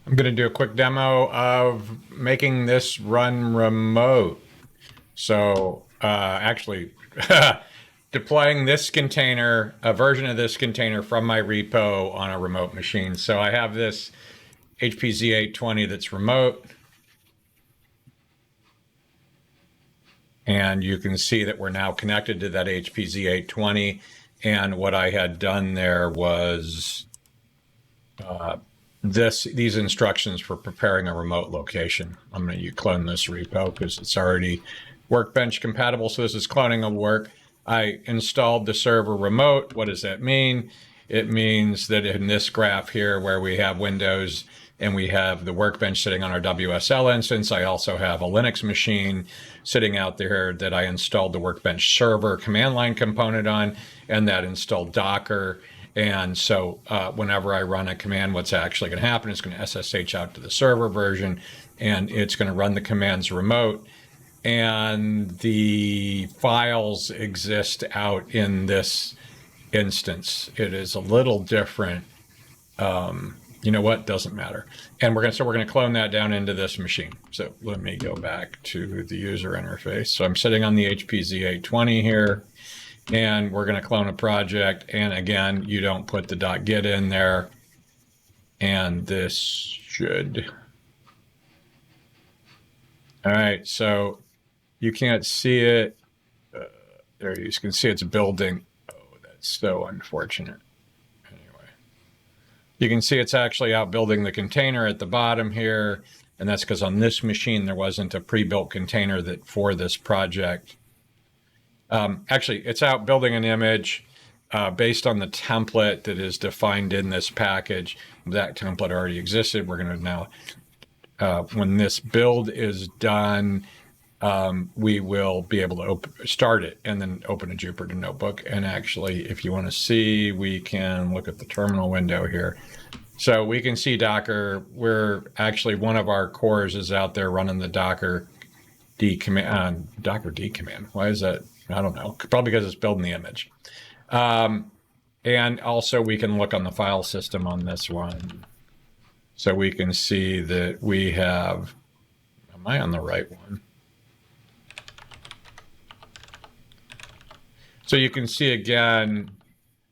I'm going to do a quick demo of making this run remote. So actually deploying this container, a version of this container from my repo on a remote machine. So I have this HP Z820 that's remote. And you can see that we're now connected to that HP Z820. And what I had done there was these instructions for preparing a remote location. I'm going to clone this repo because it's already Workbench compatible. So this is cloning of work. I installed the server remote. What does that mean? It means that in this graph here where we have Windows and we have the Workbench sitting on our WSL instance, I also have a Linux machine sitting out there that I installed the Workbench server command line component on, and that installed Docker. And so whenever I run a command, what's actually going to happen is going to SSH out to the server version, and it's going to run the commands remote. And the files exist out in this instance. It is a little different. You know what? Doesn't matter. And we're going to clone that down into this machine. So let me go back to the user interface. So I'm sitting on the HP Z820 here. And we're going to clone a project. And again, you don't put the .git in there. And this should. All right, so you can't see it. There you can see it's building. Oh, that's so unfortunate. Anyway, you can see it's actually out building the container at the bottom here. And that's because on this machine, there wasn't a pre-built container for this project. Actually, it's out building an image based on the template that is defined in this package. That template already existed. We're going to now, when this build is done, we will be able to start it and then open a Jupyter notebook. And actually, if you want to see, we can look at the terminal window here. So we can see Docker. We're actually, one of our cores is out there running the Docker D command. Docker D command. Why is that? I don't know, probably because it's building the image. And also we can look on the file system on this one. So we can see that we have, am I on the right one? So you can see again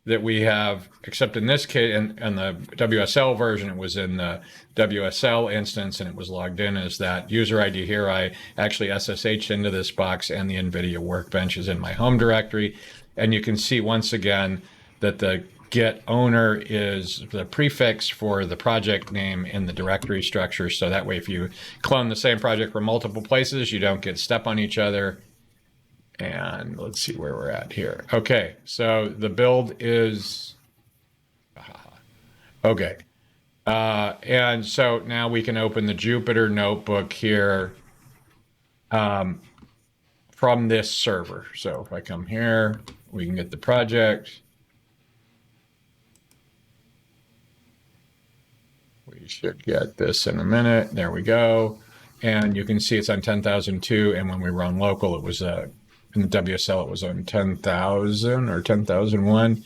that we have, except in this case, in the WSL version, it was in the WSL instance and it was logged in as that user ID here. I actually SSH'd into this box and the NVIDIA Workbench is in my home directory. And you can see once again that the Git owner is the prefix for the project name in the directory structure. So that way, if you clone the same project from multiple places, you don't get step on each other. And let's see where we're at here. Okay, so the build is, okay. And so now we can open the Jupyter notebook here from this server. So if I come here, we can get the project. We should get this in a minute. There we go. And you can see it's on 10,002. And when we run local, it was in the WSL, it was on 10,000 or 10,001.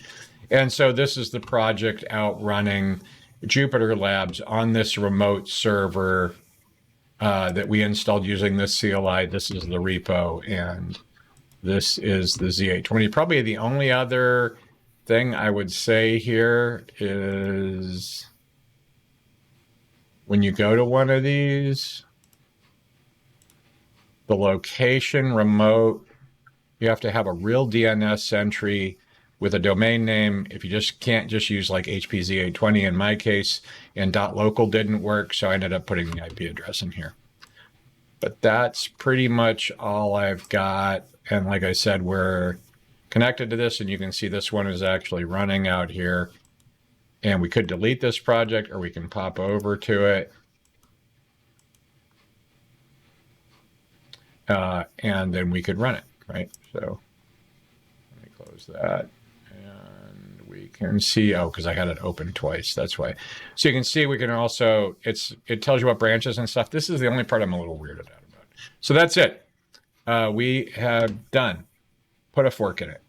And so this is the project out running Jupyter Labs on this remote server that we installed using this CLI. This is the repo, and this is the Z820. Probably the only other thing I would say here is when you go to one of these, the location remote, you have to have a real DNS entry with a domain name. If you just can't just use like HPZ820 in my case, and .local didn't work, so I ended up putting the IP address in here. But that's pretty much all I've got. And like I said, we're connected to this, and you can see this one is actually running out here. And we could delete this project, or we can pop over to it. And then we could run it, right? So let me close that. And we can see, oh, because I had it open twice, that's why. So you can see we can also, it tells you what branches and stuff. This is the only part I'm a little weirded out about. So that's it. We have done. Put a fork in it.